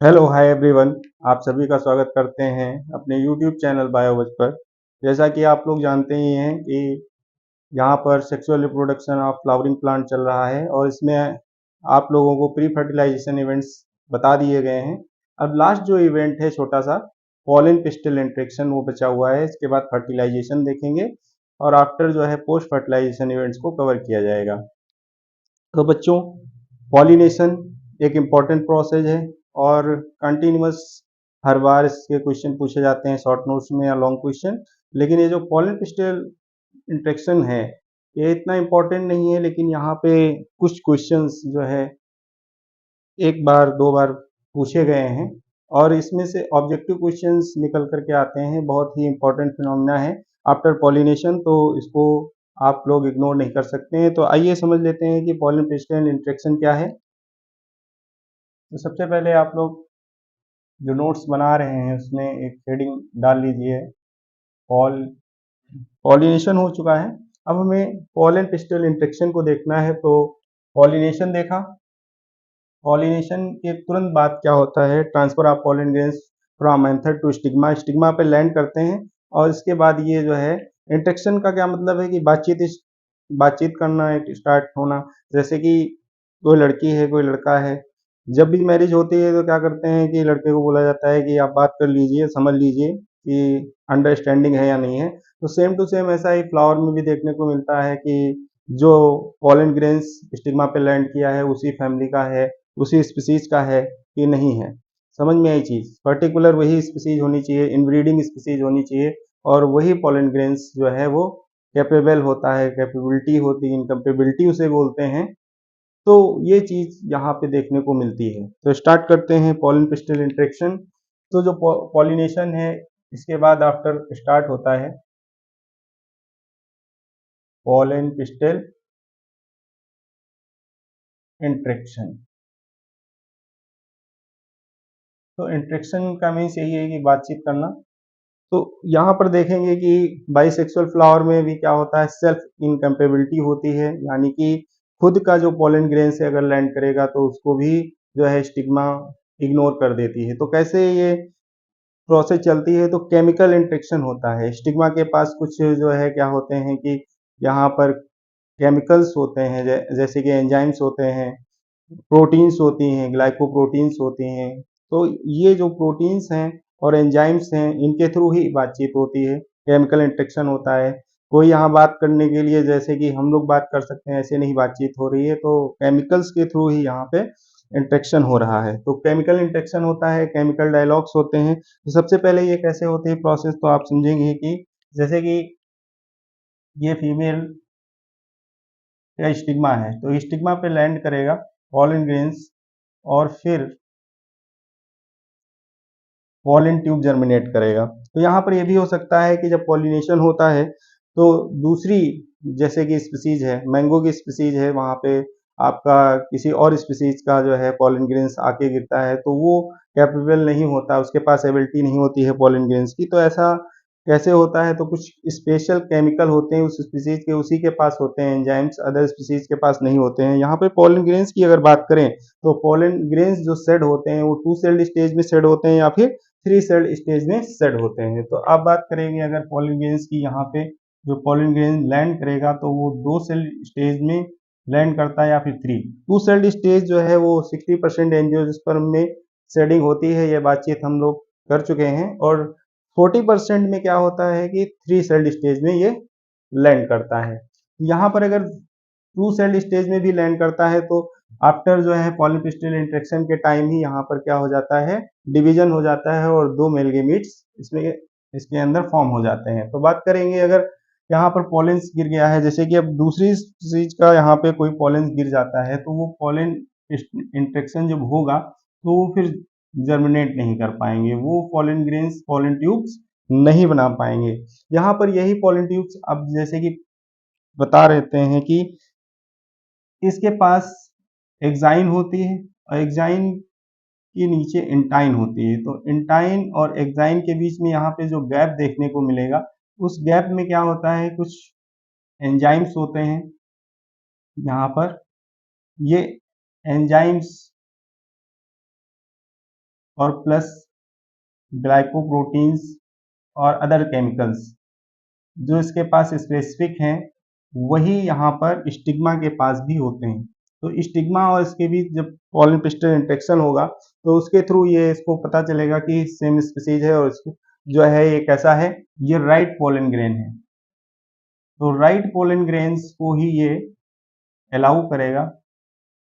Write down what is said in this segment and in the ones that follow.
Hello hi everyone. आप सभी का स्वागत करते हैं अपने यूट्यूब चैनल बायोबज पर। जैसा कि आप लोग जानते ही हैं कि यहाँ पर sexual reproduction of flowering plant चल रहा है और इसमें आप लोगों को प्री फर्टिलाइजेशन इवेंट्स बता दिए गए हैं। अब लास्ट जो इवेंट है छोटा सा पॉलिन पिस्टल इंट्रेक्शन वो बचा हुआ है। इसके बाद फर्टिलाइजेशन देखेंगे और आफ्टर जो है पोस्ट फर्टिलाइजेशन इवेंट्स को कवर किया जाएगा। तो बच्चों, पॉलिनेशन एक इम्पॉर्टेंट प्रोसेस है और कंटिन्यूअस हर बार इसके क्वेश्चन पूछे जाते हैं शॉर्ट नोट्स में या लॉन्ग क्वेश्चन। लेकिन ये जो पॉलन पिस्टल इंट्रेक्शन है ये इतना इम्पोर्टेंट नहीं है, लेकिन यहाँ पे कुछ क्वेश्चंस जो है एक बार दो बार पूछे गए हैं और इसमें से ऑब्जेक्टिव क्वेश्चंस निकल करके आते हैं। बहुत ही इम्पोर्टेंट फिनोमिना है आफ्टर पॉलिनेशन, तो इसको आप लोग इग्नोर नहीं कर सकते हैं। तो आइए समझ लेते हैं कि पॉलन पिस्टल इंट्रेक्शन क्या है। तो सबसे पहले आप लोग जो नोट्स बना रहे हैं उसमें एक हेडिंग डाल लीजिए। पॉल पॉलिनेशन हो चुका है, अब हमें पॉलन पिस्टल इंट्रेक्शन को देखना है। तो पॉलिनेशन देखा, पॉलिनेशन के तुरंत बाद क्या होता है, transfer of pollen grains from anther to stigma, stigma पे लैंड करते हैं। और इसके बाद ये जो है इंट्रेक्शन का क्या मतलब है कि बातचीत करना, एक स्टार्ट होना। जैसे कि कोई लड़की है कोई लड़का है, जब भी मैरिज होती है तो क्या करते हैं कि लड़के को बोला जाता है कि आप बात कर लीजिए, समझ लीजिए कि अंडरस्टैंडिंग है या नहीं है। तो सेम टू सेम ऐसा ही फ्लावर में भी देखने को मिलता है कि जो पॉलन ग्रेन्स स्टिग्मा पे लैंड किया है उसी फैमिली का है, उसी स्पीसीज का है कि नहीं है। समझ में आई चीज़, पर्टिकुलर वही स्पीसीज होनी चाहिए, इनब्रीडिंग स्पीसीज होनी चाहिए और वही पॉलन ग्रेन्स जो है वो कैपेबल होता है, कैपेबिलिटी होती है, इनकम्पेबिलिटी उसे बोलते हैं। तो ये चीज़ यहाँ पे देखने को मिलती है। तो स्टार्ट करते हैं पॉलन पिस्टल इंट्रेक्शन। तो जो पॉलिनेशन है इसके बाद आफ्टर स्टार्ट होता है पॉलन पिस्टल इंट्रेक्शन। तो इंट्रेक्शन का मीन्स यही है कि बातचीत करना। तो यहाँ पर देखेंगे कि बाइसेक्सुअल फ्लावर में भी क्या होता है, सेल्फ इनकम्पेबिलिटी होती है, यानी कि खुद का जो पोलन ग्रेन से अगर लैंड करेगा तो उसको भी जो है स्टिग्मा इग्नोर कर देती है। तो कैसे ये प्रोसेस चलती है, तो केमिकल इंट्रेक्शन होता है। स्टिग्मा के पास कुछ जो है क्या होते हैं कि यहाँ पर केमिकल्स होते हैं, जैसे कि एंजाइम्स होते हैं, प्रोटीन्स होती हैं, ग्लाइकोप्रोटीन्स होती हैं। तो ये जो प्रोटीन्स हैं और एंजाइम्स हैं इनके थ्रू ही बातचीत होती है, केमिकल इंट्रेक्शन होता है। कोई यहाँ बात करने के लिए जैसे कि हम लोग बात कर सकते हैं ऐसे नहीं बातचीत हो रही है, तो केमिकल्स के थ्रू ही यहाँ पे इंट्रेक्शन हो रहा है। तो केमिकल इंट्रेक्शन होता है, केमिकल डायलॉग्स होते हैं। तो सबसे पहले ये कैसे होती है प्रोसेस, तो आप समझेंगे कि जैसे कि ये फीमेल या स्टिग्मा है तो स्टिग्मा पे लैंड करेगा पॉलन ग्रेन्स और फिर पॉलन ट्यूब जर्मिनेट करेगा। तो यहाँ पर ये भी हो सकता है कि जब पॉलिनेशन होता है तो दूसरी, जैसे कि स्पीसीज है, मैंगो की स्पीसीज है, वहाँ पे आपका किसी और स्पीसीज का जो है पॉलन ग्रेन्स आके गिरता है तो वो कैपेबल नहीं होता, उसके पास एबिलिटी नहीं होती है पॉलन ग्रेन्स की। तो ऐसा कैसे होता है, तो कुछ स्पेशल केमिकल होते हैं उस स्पीसीज के, उसी के पास होते हैं एंजाइम्स, अदर स्पीसीज के पास नहीं होते हैं। यहाँ पे पॉलन ग्रेन्स की अगर बात करें तो पॉलन ग्रेन्स जो सेड होते हैं वो टू सेल्ड स्टेज में सेड होते हैं या फिर थ्री सेल्ड स्टेज में सेड होते हैं। तो आप बात करेंगे अगर पॉलन ग्रेन्स की, यहाँ पे जो पॉलन ग्रेन लैंड करेगा तो वो दो सेल्ड स्टेज में लैंड करता है या फिर थ्री। टू सेल्ड स्टेज जो है वो 60% एंजियोस्पर्म में शेडिंग होती है, ये बातचीत हम लोग कर चुके हैं। और 40% में क्या होता है कि थ्री सेल्ड स्टेज में ये लैंड करता है। यहाँ पर अगर टू सेल्ड स्टेज में भी लैंड करता है तो आफ्टर जो है पॉलन पिस्टल इंट्रेक्शन के टाइम ही यहाँ पर क्या हो जाता है, डिवीजन हो जाता है और दो मेल गेमीट्स इसमें इसके अंदर फॉर्म हो जाते हैं। तो बात करेंगे अगर यहाँ पर पॉलेंस गिर गया है, जैसे कि अब दूसरी चीज का यहाँ पे कोई पॉलेंस गिर जाता है तो वो पॉलन इंट्रेक्शन जब होगा तो वो फिर जर्मिनेट नहीं कर पाएंगे, वो पॉलन ग्रेन्स पॉलन ट्यूब्स नहीं बना पाएंगे। यहाँ पर यही पॉलन ट्यूब्स अब जैसे कि बता रहते हैं कि इसके पास एक्साइन होती है और एक्साइन के नीचे इंटाइन होती है। तो इंटाइन और एक्साइन के बीच में यहाँ पे जो गैप देखने को मिलेगा, उस गैप में क्या होता है, कुछ एंजाइम्स होते हैं। यहाँ पर ये एंजाइम्स और प्लस ग्लाइकोप्रोटीन्स और अदर केमिकल्स जो इसके पास स्पेसिफिक हैं, वही यहाँ पर स्टिग्मा के पास भी होते हैं। तो स्टिग्मा और इसके बीच जब पॉलन पिस्टल इंटरेक्शन होगा तो उसके थ्रू ये इसको पता चलेगा कि सेम स्पीसीज है और इसको जो है ये कैसा है, ये राइट पोलन ग्रेन है। तो राइट पोलन ग्रेन्स को ही ये अलाउ करेगा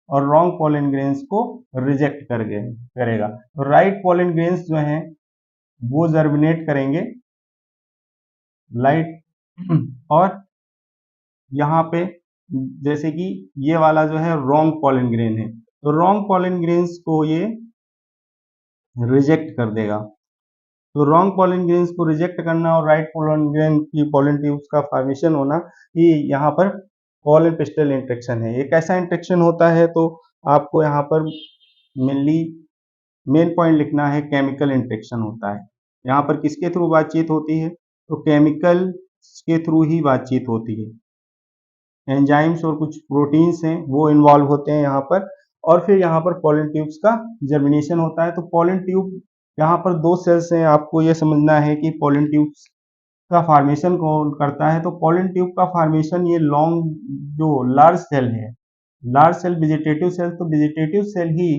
और रॉन्ग पोलन ग्रेन्स को रिजेक्ट करेगा। तो राइट पोलन ग्रेन्स जो हैं वो जर्मिनेट करेंगे लाइट और यहाँ पे जैसे कि ये वाला जो है रॉन्ग पोलन ग्रेन है, तो रॉन्ग पोलन ग्रेन्स को ये रिजेक्ट कर देगा। तो रॉन्ग पोलन ग्रेन्स को रिजेक्ट करना और राइट पोलन ग्रेन की पोलन ट्यूब्स का फॉर्मेशन होना, ये यहाँ पर पोलन पिस्टल इंटरेक्शन है। ये कैसा इंटरेक्शन होता है, तो आपको यहाँ पर मेन पॉइंट लिखना है, केमिकल इंटरेक्शन होता है। यहाँ पर किसके थ्रू बातचीत होती है, तो केमिकल के थ्रू ही बातचीत होती है। एंजाइम्स और कुछ प्रोटीन्स हैं वो इन्वॉल्व होते हैं यहाँ पर, और फिर यहाँ पर पोलन ट्यूब्स का जर्मिनेशन होता है। तो पोलन ट्यूब यहाँ पर दो सेल्स हैं, आपको ये समझना है कि पोलन ट्यूब्स का फॉर्मेशन कौन करता है। तो पोलन ट्यूब का फॉर्मेशन ये लॉन्ग जो लार्ज सेल है, लार्ज सेल वेजिटेटिव सेल, तो वेजिटेटिव सेल ही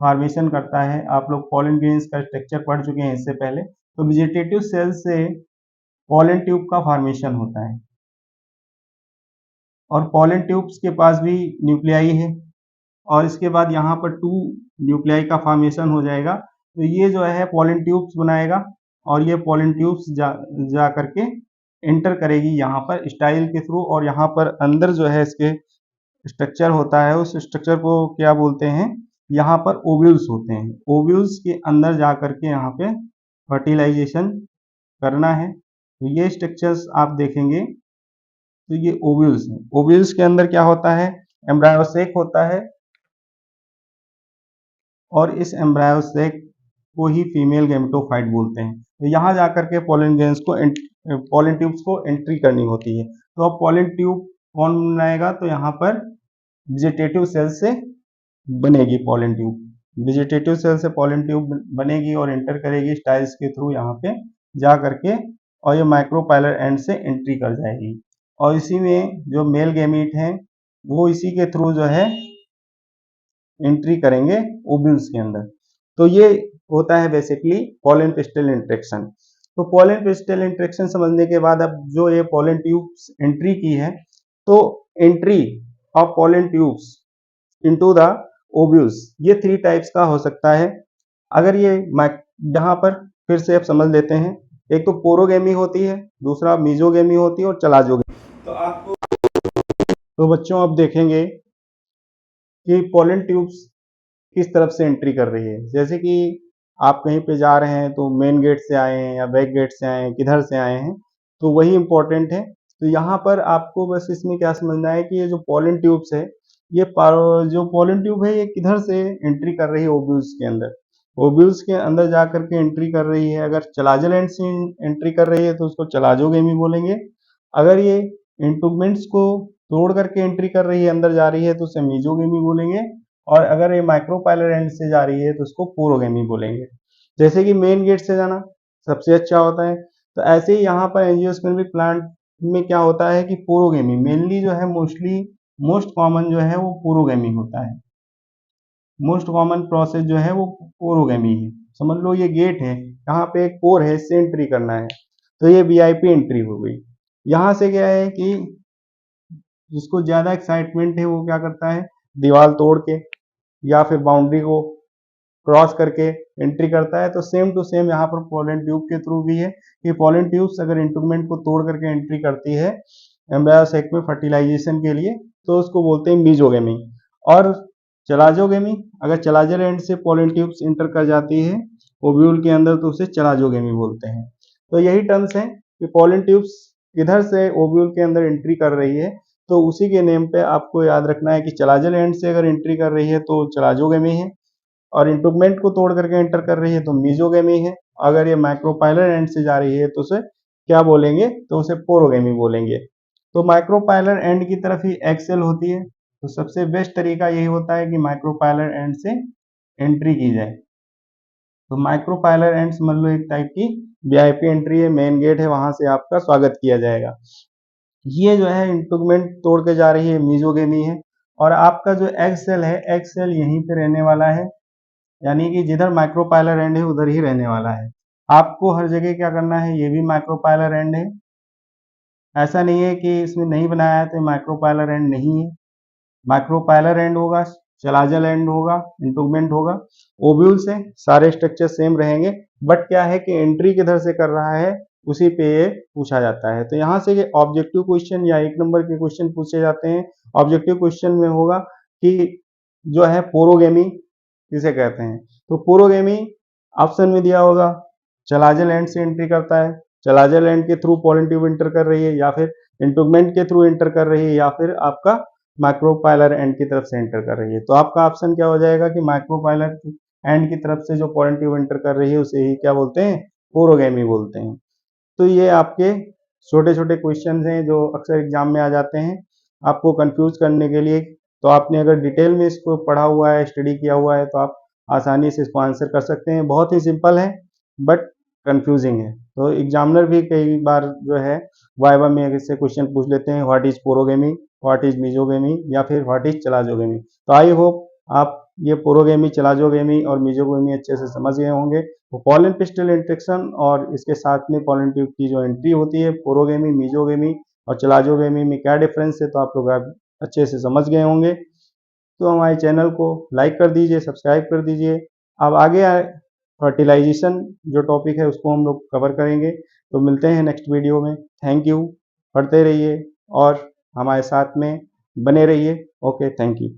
फॉर्मेशन करता है। आप लोग पोलन ग्रेन्स का स्ट्रक्चर पढ़ चुके हैं इससे पहले। तो वेजिटेटिव सेल से पोलन ट्यूब का फॉर्मेशन होता है और पोलन ट्यूब्स के पास भी न्यूक्लियाई है और इसके बाद यहाँ पर 2 न्यूक्लियाई का फॉर्मेशन हो जाएगा। तो ये जो है पोलन ट्यूब्स बनाएगा और ये पोलन ट्यूब्स जा करके एंटर करेगी यहाँ पर स्टाइल के थ्रू, और यहाँ पर अंदर जो है इसके स्ट्रक्चर होता है, उस स्ट्रक्चर को क्या बोलते हैं, यहाँ पर ओव्यूल्स होते हैं। ओव्यूल्स के अंदर जा करके यहाँ पे फर्टिलाइजेशन करना है। तो ये स्ट्रक्चर्स आप देखेंगे तो ये ओव्यूल्स हैं। ओव्यूल्स के अंदर क्या होता है, एम्ब्रायो सेक होता है और इस एम्ब्रायो सेक को ही फीमेल गैमेटोफाइट बोलते हैं। तो यहाँ जाकर के पोलन ग्रेन्स को पोलन ट्यूब्स को एंट्री करनी होती है। तो अब पोलन ट्यूब कौन बनाएगा, तो यहाँ पर वेजिटेटिव सेल से बनेगी पोलन ट्यूब। वेजिटेटिव सेल से पोलन ट्यूब बनेगी और एंटर करेगी स्टाइल्स के थ्रू यहाँ पे जा करके, और ये माइक्रोपाइलर एंड से एंट्री कर जाएगी। और इसी में जो मेल गैमीट हैं वो इसी के थ्रू जो है एंट्री करेंगे ओव्यूल्स के अंदर। तो ये होता है बेसिकली पोलन पिस्टल इंटरेक्शन। तो पोलन पिस्टल इंटरेक्शन समझने के बाद अब जो ये पोलन ट्यूब्स एंट्री की है, तो entry of pollen tubes into the ovules ये 3 टाइप्स का हो सकता है। अगर ये यहाँ पर फिर से आप समझ लेते हैं, एक तो पोरोगेमी होती है, दूसरा मीजोगेमी होती है और चलाजोगेमी। तो आपको तो बच्चों अब देखेंगे कि पोलन ट्यूब्स किस तरफ से एंट्री कर रही है। जैसे कि आप कहीं पे जा रहे हैं तो मेन गेट से आए हैं या बैक गेट से आए हैं, किधर से आए हैं, तो वही इम्पोर्टेंट है। तो यहाँ पर आपको बस इसमें क्या समझना है कि ये जो पोलन ट्यूब्स है, ये जो पोलन ट्यूब है ये किधर से एंट्री कर रही है ओव्यूल्स के अंदर। ओव्यूल्स के अंदर जा करके एंट्री कर रही है। अगर चलाजल एंड से एंट्री कर रही है तो उसको चलाजोगेमी बोलेंगे। अगर ये इंटुगमेंट्स को तोड़ करके एंट्री कर रही है, अंदर जा रही है, तो उसे मीजोगेमी बोलेंगे। और अगर ये माइक्रोपाइलर एंड से जा रही है तो उसको पोरोगेमी बोलेंगे। जैसे कि मेन गेट से जाना सबसे अच्छा होता है, तो ऐसे ही यहाँ पर एंजियोस्पर्मिक प्लांट में क्या होता है कि पोरोगेमी मेनली जो है मोस्ट कॉमन जो है वो पोरोगेमी होता है। मोस्ट कॉमन प्रोसेस जो है वो पोरोगेमी है। समझ लो ये गेट है, यहाँ पे एक पोर है, इससे एंट्री करना है, तो ये वीआईपी एंट्री हो गई। यहाँ से क्या है कि जिसको ज्यादा एक्साइटमेंट है वो क्या करता है, दीवार तोड़ के या फिर बाउंड्री को क्रॉस करके एंट्री करता है। तो सेम टू सेम यहाँ पर पोलन ट्यूब के थ्रू भी है कि पोलन ट्यूब्स अगर इंटुगमेंट को तोड़ करके एंट्री करती है एम्ब्रायो सेक में फर्टिलाइजेशन के लिए, तो उसको बोलते हैं मीजोगेमी। और चलाजोगेमी, अगर चलाजल एंड से पोलन ट्यूब्स इंटर कर जाती है ओव्यूल के अंदर तो उसे चलाजोगेमी बोलते हैं। तो यही टर्म्स हैं कि पोलन ट्यूब्स किधर से ओव्यूल के अंदर एंट्री कर रही है, तो उसी के नेम पे आपको याद रखना है कि चलाजल एंड से अगर एंट्री कर रही है तो चलाजोगेमी है, और इंटुगमेंट को तोड़ करके एंटर कर रही है तो मीजोगेमी है। अगर ये माइक्रोपाइलर एंड से जा रही है तो उसे क्या बोलेंगे, तो उसे पोरोगेमी बोलेंगे। तो माइक्रोपाइलर एंड की तरफ ही एक्सेल होती है, तो सबसे बेस्ट तरीका यही होता है कि माइक्रोपाइलर एंड से एंट्री की जाए। तो माइक्रोपाइलर एंड समझ लो एक टाइप की वीआईपी एंट्री है, मेन गेट है, वहां से आपका स्वागत किया जाएगा। ये जो है इंटूगमेंट तोड़ के जा रही है, मीजोगेमी है। और आपका जो एग सेल है, एग सेल यहीं पे रहने वाला है, यानी कि जिधर माइक्रोपाइलर एंड है उधर ही रहने वाला है। आपको हर जगह क्या करना है, ये भी माइक्रोपाइलर एंड है, ऐसा नहीं है कि इसमें नहीं बनाया है तो माइक्रोपाइलर एंड नहीं है। माइक्रोपाइलर एंड होगा, चलाजल एंड होगा, इंटूगमेंट होगा। ओव्यूल से सारे स्ट्रक्चर सेम रहेंगे, बट क्या है कि एंट्री किधर से कर रहा है उसी पे ये पूछा जाता है। तो यहाँ से ऑब्जेक्टिव क्वेश्चन या 1 नंबर के क्वेश्चन पूछे जाते हैं। ऑब्जेक्टिव क्वेश्चन में होगा कि जो है पोरोगेमी किसे कहते हैं, तो पोरोगेमी ऑप्शन में दिया होगा, चलाजल एंड से एंट्री करता है, चलाजल एंड के थ्रू पॉलन ट्यूब एंटर कर रही है, या फिर इंटूगमेंट के थ्रू एंटर कर रही है, या फिर आपका माइक्रोपाइलर एंड की तरफ से एंटर कर रही है। तो आपका ऑप्शन क्या हो जाएगा कि माइक्रोपाइलर एंड की तरफ से जो पॉलन ट्यूब एंटर कर रही है उसे ही क्या बोलते हैं, पोरोगेमी बोलते हैं। तो ये आपके छोटे छोटे क्वेश्चन हैं जो अक्सर एग्जाम में आ जाते हैं आपको कंफ्यूज करने के लिए। तो आपने अगर डिटेल में इसको पढ़ा हुआ है, स्टडी किया हुआ है, तो आप आसानी से इसको आंसर कर सकते हैं। बहुत ही सिंपल है बट कंफ्यूजिंग है। तो एग्जामिनर भी कई बार जो है वाइवा में इससे क्वेश्चन पूछ लेते हैं, what is porogamy, what is mesogamy, या फिर व्हाट इज चलाजोगेमी। तो आई होप आप ये पोरोगेमी, चलाजोगेमी और मीजोगेमी अच्छे से समझ गए होंगे। तो पॉलन पिस्टल इंट्रेक्शन और इसके साथ में पॉलन ट्यूब की जो एंट्री होती है, पोरोगेमी, मीजोगेमी और चलाजोगेमी में क्या डिफरेंस है, तो आप लोग अच्छे से समझ गए होंगे। तो हमारे चैनल को लाइक कर दीजिए, सब्सक्राइब कर दीजिए। अब आगे फर्टिलाइजेशन जो टॉपिक है उसको हम लोग कवर करेंगे। तो मिलते हैं नेक्स्ट वीडियो में। Thank you. पढ़ते रहिए और हमारे साथ में बने रहिए। Okay, thank you.